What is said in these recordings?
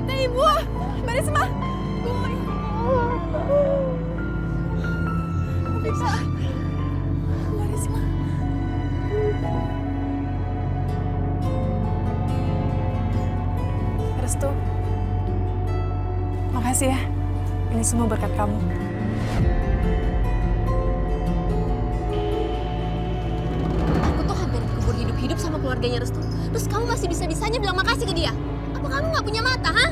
kita, Ibu. Mbak Risma. Bu, bisa. Mbak Risma. Restu. Makasih ya. Ini semua berkat kamu. Aku tuh hampir dikubur hidup-hidup sama keluarganya Restu. Terus kamu masih bisa-bisanya bilang makasih ke dia? Apa kamu nggak punya mata, ha?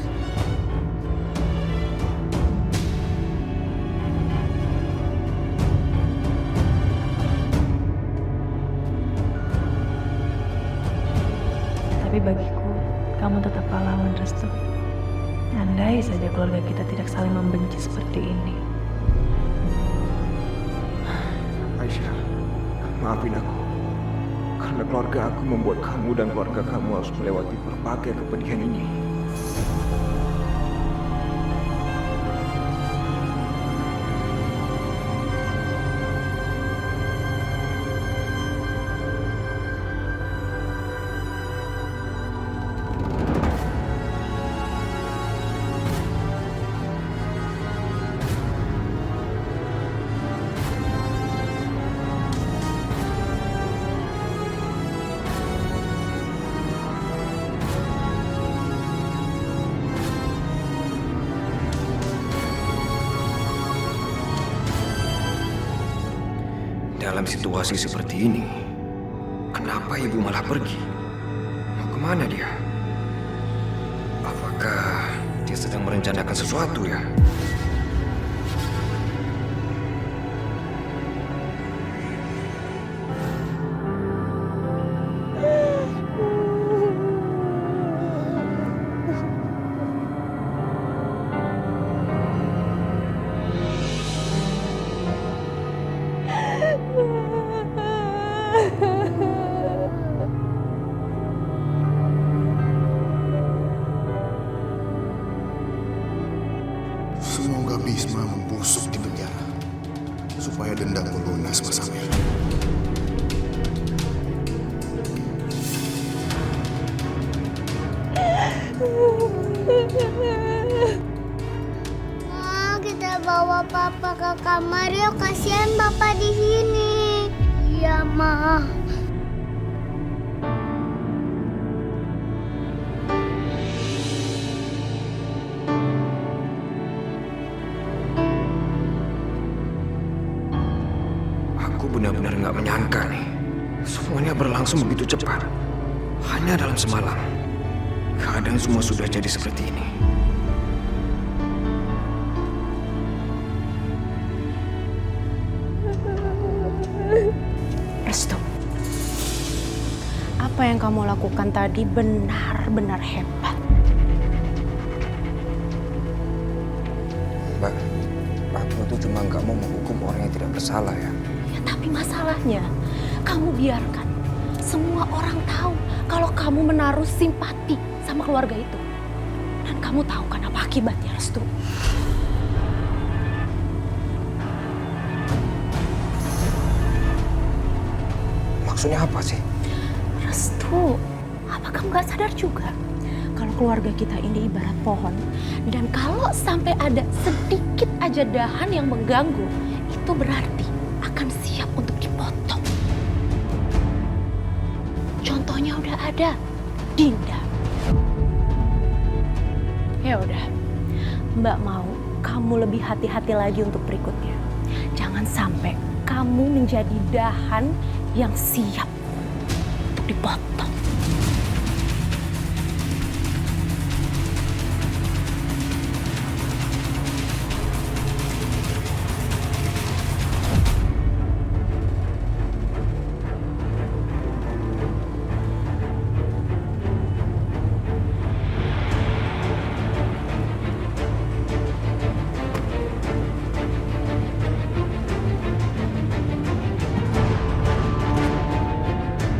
Tapi bagiku, kamu tetap pahlawan, Restu. Andai saja keluarga kita tidak saling membenci seperti ini. Aisyah, maafin aku. Karena keluarga aku membuat kamu dan keluarga kamu harus melewati berbagai kepedihan ini. Dalam situasi seperti ini, kenapa ibu malah pergi? Mau kemana dia? Apakah dia sedang merencanakan sesuatu ya? Semoga Bisma membusuk di penjara supaya dendamku lunas, Mas Amir. Ma, kita bawa papa ke kamar yuk. Kasihan papa di sini. Iya, Ma. Aku benar-benar nggak menyangka nih. Semuanya berlangsung begitu cepat. Hanya dalam semalam. Keadaan semua sudah jadi seperti ini. Restu, apa yang kamu lakukan tadi benar-benar hebat. Mbak, aku tuh cuma nggak mau menghukum orang yang tidak bersalah ya. Ya, tapi masalahnya, kamu biarkan semua orang tahu kalau kamu menaruh simpati sama keluarga itu. Dan kamu tahu kan apa akibatnya, Restu? Maksudnya apa sih? Restu, apa kamu gak sadar juga kalau keluarga kita ini ibarat pohon, dan kalau sampai ada sedikit aja dahan yang mengganggu, itu berarti akan siap untuk dipotong. Contohnya udah ada, Dinda. Ya udah, Mbak mau kamu lebih hati-hati lagi untuk berikutnya. Jangan sampai kamu menjadi dahan yang siap untuk dipotong.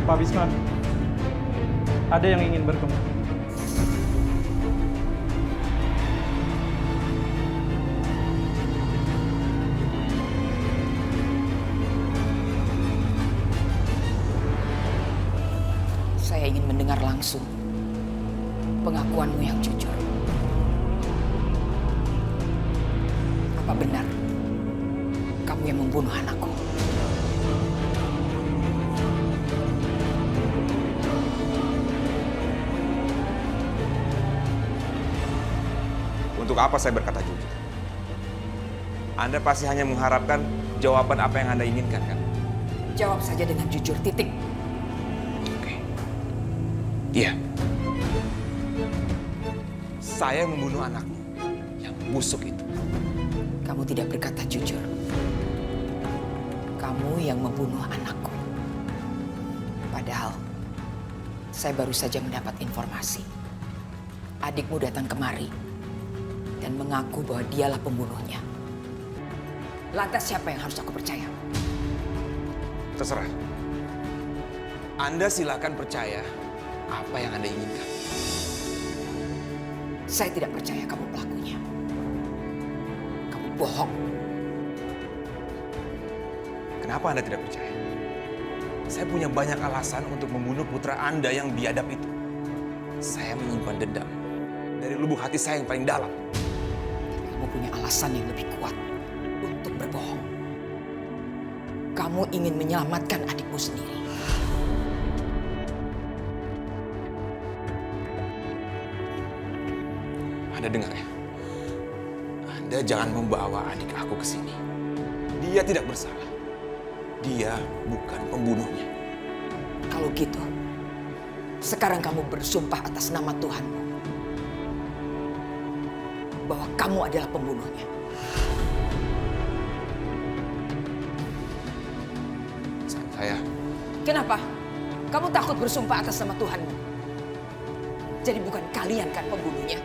Pak Bisma, ada yang ingin bertemu. Saya ingin mendengar langsung pengakuanmu yang jujur. Apa benar kamu yang membunuh anakku? Untuk apa saya berkata jujur? Anda pasti hanya mengharapkan jawaban apa yang Anda inginkan, kan? Jawab saja dengan jujur, titik. Oke. Iya. Saya membunuh anakmu yang busuk itu. Kamu tidak berkata jujur. Kamu yang membunuh anakku. Padahal saya baru saja mendapat informasi. Adikmu datang kemari dan mengaku bahwa dialah pembunuhnya. Lantas siapa yang harus aku percaya? Terserah. Anda silakan percaya apa yang Anda inginkan. Saya tidak percaya kamu pelakunya. Kamu bohong. Kenapa Anda tidak percaya? Saya punya banyak alasan untuk membunuh putra Anda yang biadab itu. Saya menyimpan dendam dari lubuk hati saya yang paling dalam. Kamu punya alasan yang lebih kuat untuk berbohong. Kamu ingin menyelamatkan adikmu sendiri. Anda dengar ya? Anda jangan membawa adik aku ke sini. Dia tidak bersalah. Dia bukan pembunuhnya. Kalau gitu, sekarang kamu bersumpah atas nama Tuhanmu bahwa kamu adalah pembunuhnya. Saya. Kenapa? Kamu takut bersumpah atas nama Tuhanmu? Jadi bukan kalian kan pembunuhnya?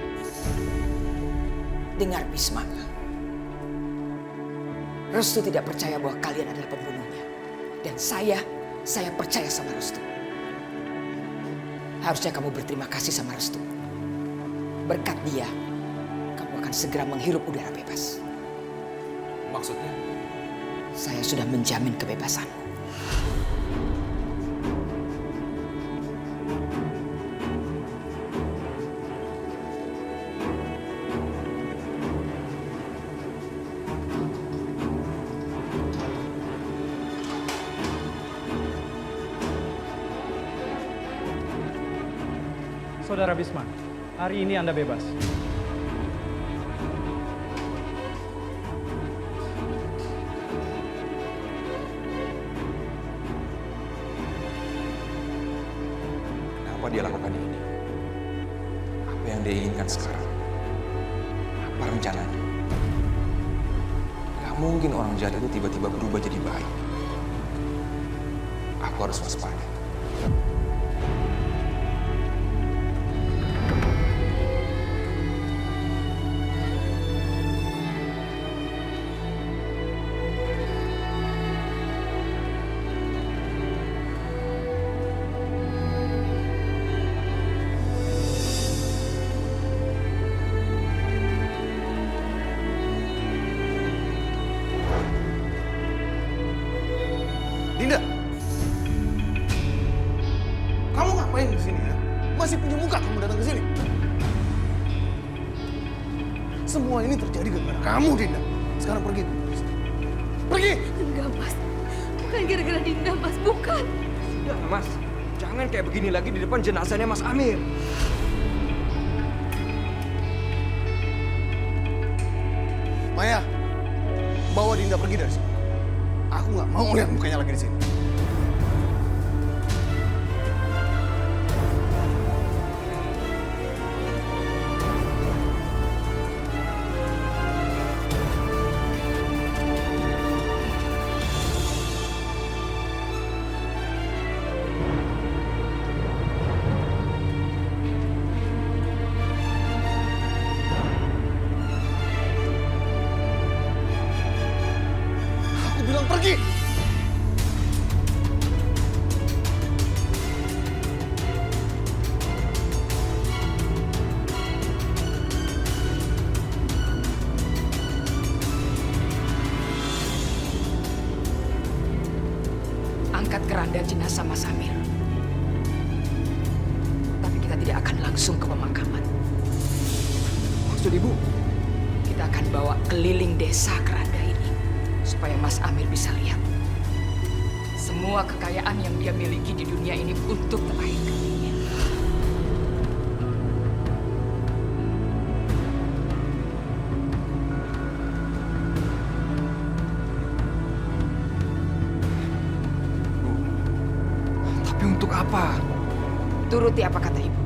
Dengar Bisma. Restu tidak percaya bahwa kalian adalah pembunuhnya. Dan saya percaya sama Restu. Harusnya kamu berterima kasih sama Restu. Berkat dia, kamu akan segera menghirup udara bebas. Maksudnya? Saya sudah menjamin kebebasanmu. Saudara Bisma, hari ini Anda bebas. Kenapa dia lakukan ini? Apa yang dia inginkan sekarang? Apa rencananya? Gak mungkin orang jahat itu tiba-tiba berubah jadi baik. Aku harus waspada. Dinda, kamu ngapain di sini ya? Masih punya muka kamu datang ke sini? Semua ini terjadi gara-gara kamu, Dinda. Sekarang pergi. Pergi! Enggak, Mas. Bukan gara-gara Dinda, Mas. Bukan. Sudah, Mas. Jangan kayak begini lagi di depan jenazahnya Mas Amir. Maya, bawa Dinda pergi dari sini. Aku nggak mau lihat mukanya lagi di sini. Aku bilang pergi! Angkat keranda jenazah Mas Amir. Tapi kita tidak akan langsung ke pemakaman. Maksud Ibu? Kita Kita akan bawa keliling desa Keranda ini supaya Mas Amir bisa lihat semua kekayaan yang dia miliki di dunia ini untuk terakhir kalinya. Tapi untuk apa? Turuti apa kata ibu.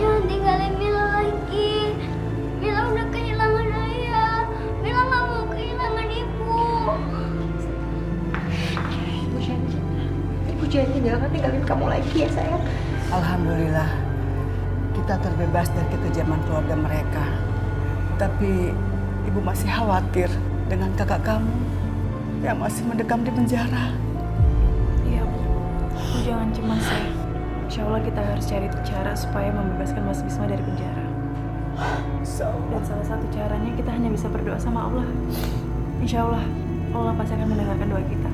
Jangan tinggalin Mila lagi. Mila udah kehilangan ayah. Mila gak mau kehilangan ibu. Ibu janji nggak akan tinggalin kamu lagi ya sayang. Alhamdulillah, kita terbebas dari kekejaman keluarga mereka. Tapi ibu masih khawatir dengan kakak kamu yang masih mendekam di penjara. Iya Bu, Bu jangan cemas ya. Insya Allah kita harus cari cara supaya membebaskan Mas Bisma dari penjara. Dan salah satu caranya kita hanya bisa berdoa sama Allah. Insya Allah, Allah pasti akan mendengarkan doa kita.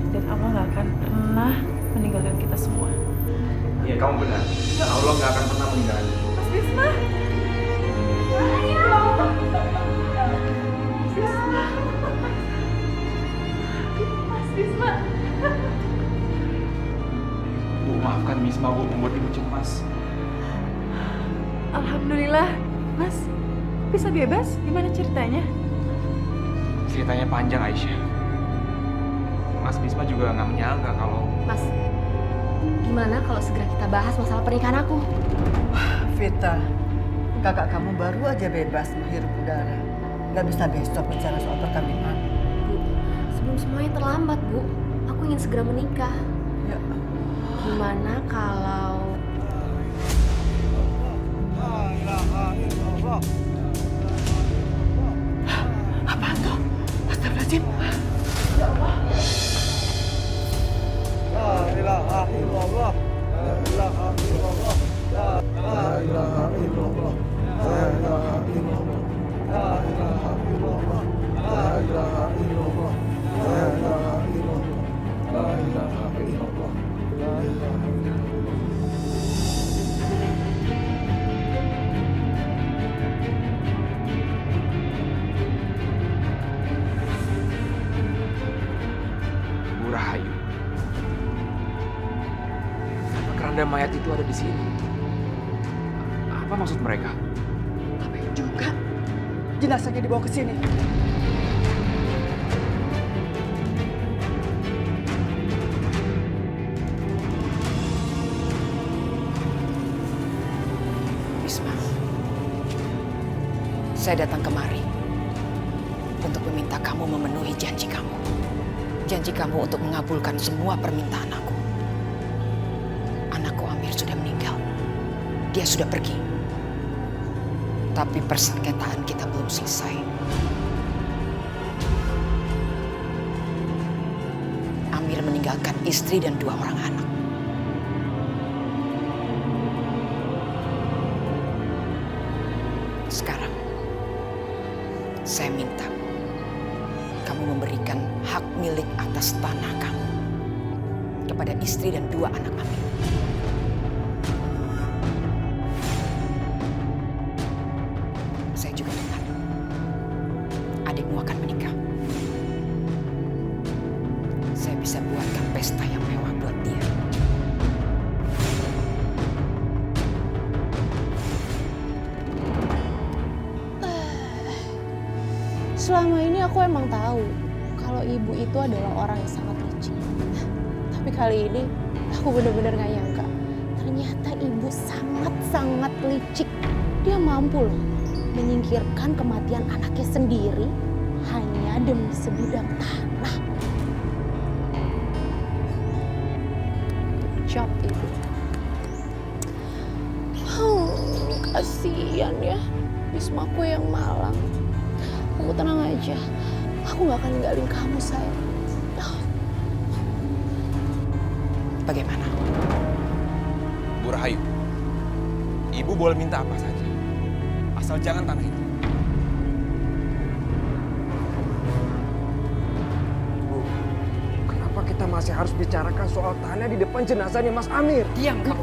Dan Allah nggak akan pernah meninggalkan kita semua. Iya, kamu benar. Allah nggak akan pernah meninggalkan kamu. Mas Bisma! Mas Bisma! Bu, maafkan Bisma, Bu, membuat ibu cemas. Alhamdulillah, Mas. Bisa bebas? Gimana ceritanya? Ceritanya panjang, Aisyah. Mas Bisma juga nggak menyangka kalau... Mas, gimana kalau segera kita bahas masalah pernikahan aku? Vita, kakak kamu baru aja bebas menghirup udara. Gak bisa besok bicara soal perkawinan. Bu, sebelum semuanya terlambat, Bu. Aku ingin segera menikah. Ya. Gimana kalau... Apaan tuh? Astagfirullahaladzim. Bu Rahayu. Keranda mayat itu ada di sini. Apa maksud mereka? Ngapain juga? Jenazahnya dibawa ke sini. Bisma, saya datang kemari untuk meminta kamu memenuhi janji kamu. Janji kamu untuk mengabulkan semua permintaan aku. Anakku Amir sudah meninggal. Dia sudah pergi. Tapi persengketaan kita belum selesai. Amir meninggalkan istri dan 2 orang anak. Sekarang, saya minta kamu memberikan hak milik atas tanah kamu kepada istri dan 2 anak Amir. Saya juga dengar adikmu akan menikah. Saya bisa buatkan pesta yang mewah buat dia. Selama ini aku emang tahu kalau ibu itu adalah orang yang sangat licik. Tapi kali ini aku benar-benar gak nyangka. Ternyata ibu sangat-sangat licik. Dia mampu loh menyingkirkan kematian anaknya sendiri hanya demi sebidang tanah. Job ibu. Kasihan ya Bismaku yang malang. Kamu tenang aja, aku gak akan ninggalin kamu, sayang. Bagaimana? Bu Rahayu, ibu boleh minta apa saja. Asal jangan tanah itu. masih harus bicarakan soal tanah di depan jenazahnya Mas Amir? Diam kamu.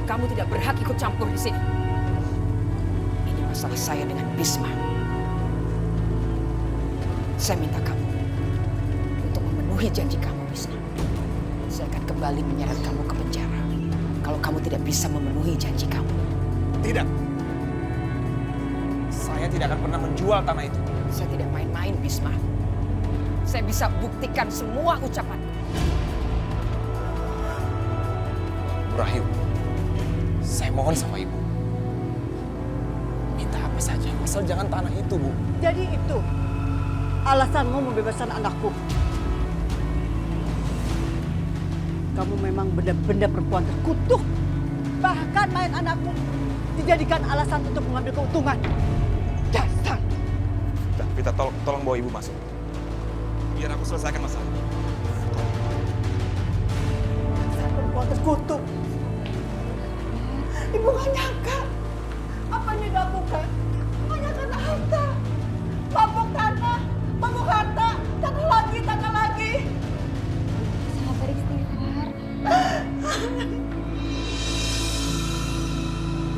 Kamu tidak berhak ikut campur di sini. Ini masalah saya dengan Bisma. Saya minta kamu untuk memenuhi janji kamu, Bisma. Saya akan kembali menyeret kamu ke penjara kalau kamu tidak bisa memenuhi janji kamu. Tidak. Saya tidak akan pernah menjual tanah itu. Saya tidak main-main, Bisma. Saya bisa buktikan semua ucapan. Rahayu, saya mohon sama ibu. Minta apa saja, asal jangan tanah itu, Bu. Jadi itu alasanmu membebaskan anakku. Kamu memang benar-benar perempuan terkutuk. Bahkan main anakmu dijadikan alasan untuk mengambil keuntungan. Dasar. Vita, tolong bawa ibu masuk. Biar aku selesaikan masalah ini. Saya perempuan terkutuk. Ibu gak nyangka apa yang dilakukan hanya karena harta. Mabuk tanah, mabuk harta, tanah lagi. Sabar istighfar.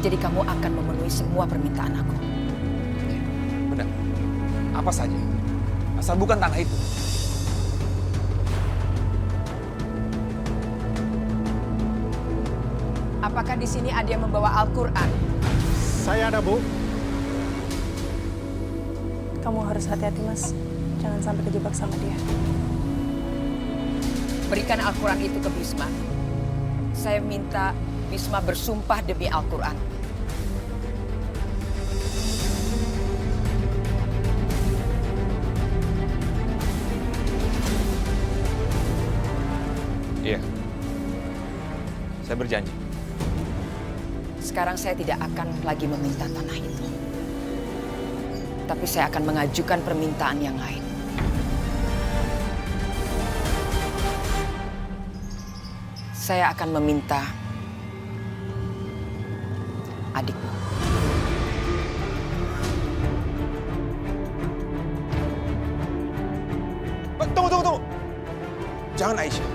Jadi kamu akan memenuhi semua permintaan aku. Benar. Apa saja. Asal bukan tanah itu. Apakah di sini ada yang membawa Al-Quran? Saya ada, Bu. Kamu harus hati-hati, Mas. Jangan sampai kejebak sama dia. Berikan Al-Quran itu ke Bisma. Saya minta Bisma bersumpah demi Al-Quran. Iya. Saya berjanji. Sekarang saya tidak akan lagi meminta tanah itu. Tapi saya akan mengajukan permintaan yang lain. Saya akan meminta adikmu. Tunggu. Jangan Aisyah.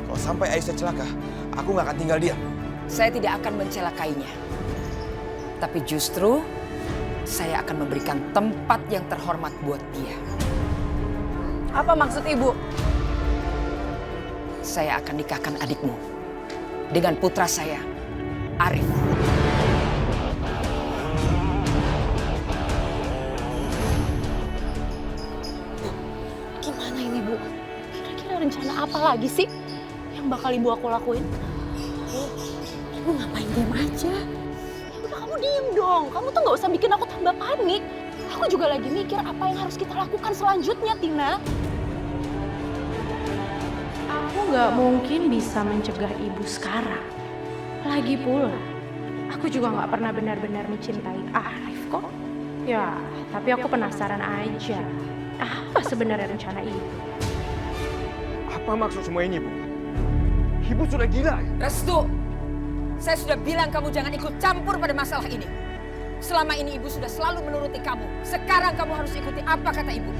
Kalau sampai Aisyah celaka, aku nggak akan tinggal diam. Saya tidak akan mencelakainya. Tapi justru saya akan memberikan tempat yang terhormat buat dia. Apa maksud ibu? Saya akan nikahkan adikmu dengan putra saya, Arif. Gimana ini, Bu? Kira-kira rencana apa lagi sih yang bakal ibu aku lakuin? Ibu ngapain diem aja? Ya udah kamu diem dong. Kamu tuh nggak usah bikin aku tambah panik. Aku juga lagi mikir apa yang harus kita lakukan selanjutnya, Tina. Aku nggak mungkin bisa mencegah ibu sekarang. Lagi pula, aku juga nggak pernah benar-benar mencintai Arif kok. Ya, tapi aku penasaran aja. Apa sebenarnya rencana ibu? Apa maksud semua ini, Bu? Ibu sudah gila ya? Restu, saya sudah bilang kamu jangan ikut campur pada masalah ini. Selama ini ibu sudah selalu menuruti kamu. Sekarang kamu harus ikuti apa kata ibu.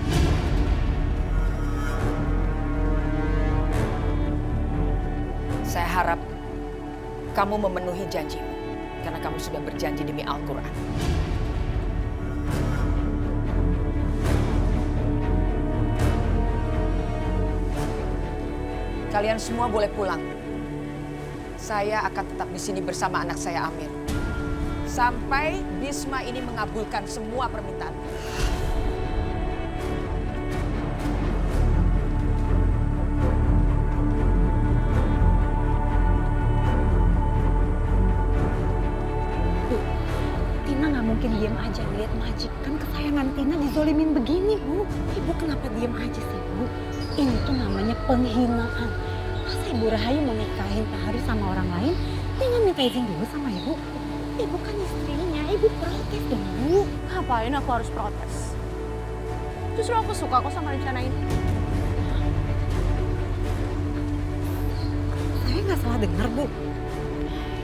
Saya harap kamu memenuhi janjimu. Karena kamu sudah berjanji demi Al-Quran. Kalian semua boleh pulang. Saya akan tetap di sini bersama anak saya Amir. Sampai Bisma ini mengabulkan semua permintaan. Tina nggak mungkin diem aja lihat majikan kesayangan Tina dizolimin begini, Bu. Ibu kenapa diem aja sih, Bu? Ini tuh namanya penghinaan. Masa Ibu Rahayu mau nikahin Pak Haris sama orang lain, dengan minta izin dulu sama Ibu? Ibu kan istrinya, Ibu protes dong, Bu. Ngapain aku harus protes? Justru aku suka kok sama rencana ini. Saya nggak salah dengar, Bu.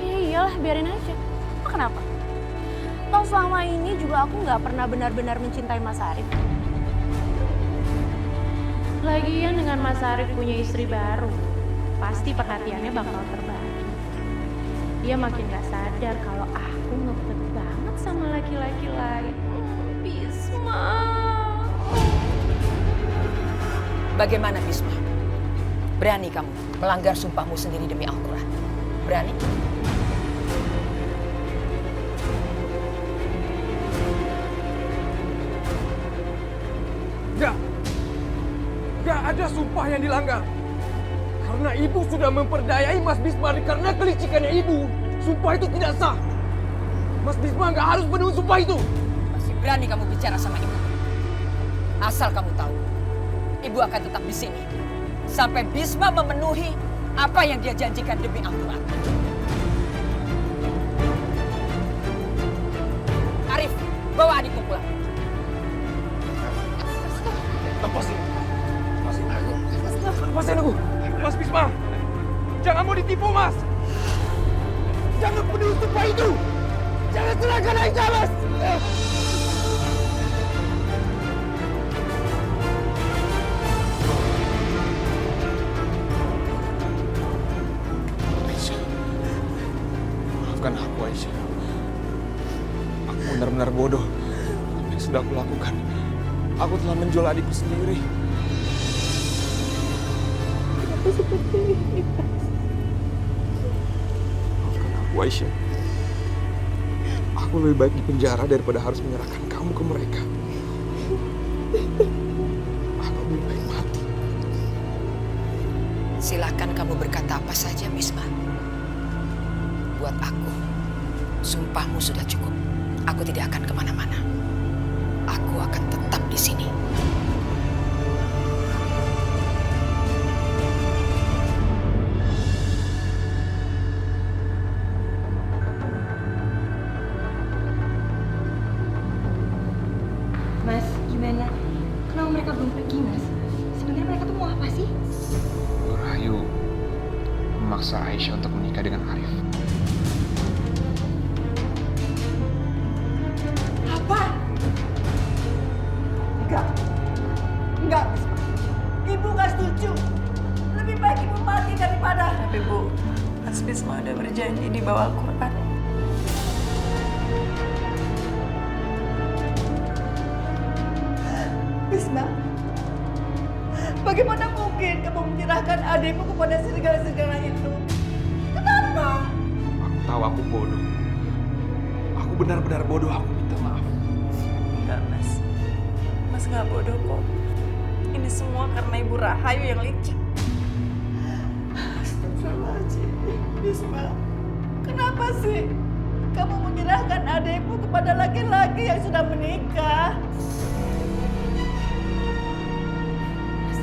Ya iyalah, biarin aja. Kenapa? Toh selama ini juga aku nggak pernah benar-benar mencintai Mas Arif. Lagian dengan Mas Arif punya istri baru, pasti perhatiannya bakal terbagi. Dia makin gak sadar kalau aku ngefek banget sama laki-laki lain. Bisma. Bagaimana Bisma? Berani kamu melanggar sumpahmu sendiri demi Al-Quran? Berani? Gak ada sumpah yang dilanggar. Karena ibu sudah memperdayai Mas Bisma karena kelicikannya ibu. Sumpah itu tidak sah. Mas Bisma gak harus penuhi sumpah itu. Masih berani kamu bicara sama ibu? Asal kamu tahu, ibu akan tetap di sini sampai Bisma memenuhi apa yang dia janjikan demi Al-Quran. Arif, bawa adikmu pulang. Lepasin aku. Mas Bisma, jangan mau ditipu, Mas. Jangan penuhi sumpah itu. Jangan serahkan Aisyah, Mas. Aisyah, maafkan aku, Aisyah. Aku benar-benar bodoh. Apa yang sudah aku lakukan? Aku telah menjual adikku sendiri. Seperti ini, Mas. Maafkan aku, Aisyah. Aku lebih baik di penjara daripada harus menyerahkan kamu ke mereka. Aku lebih baik mati. Silakan kamu berkata apa saja, Bisma. Buat aku, sumpahmu sudah cukup. Aku tidak akan kemana-mana. Aku akan tetap di sini. Mas, gimana? Kenapa mereka belum pergi, Mas? Sebenarnya mereka tuh mau apa sih? Nur Rahayu memaksa Aisyah untuk menikah dengan Arif. Apa? Enggak, Bisma. Ibu gak setuju. Lebih baik ibu mati daripada... Tapi Bu, Mas Bisma udah berjanji di bawah Al-Quran. Bisma, bagaimana mungkin kamu menyerahkan adikmu kepada serigala-serigala itu? Kenapa? Aku tahu aku bodoh. Aku benar-benar bodoh. Aku minta maaf. Enggak, Mas. Mas nggak bodoh kok. Ini semua karena Ibu Rahayu yang licik. Astagfirullahaladzim. Bisma, kenapa sih kamu menyerahkan adikmu kepada laki-laki yang sudah menikah? Mas.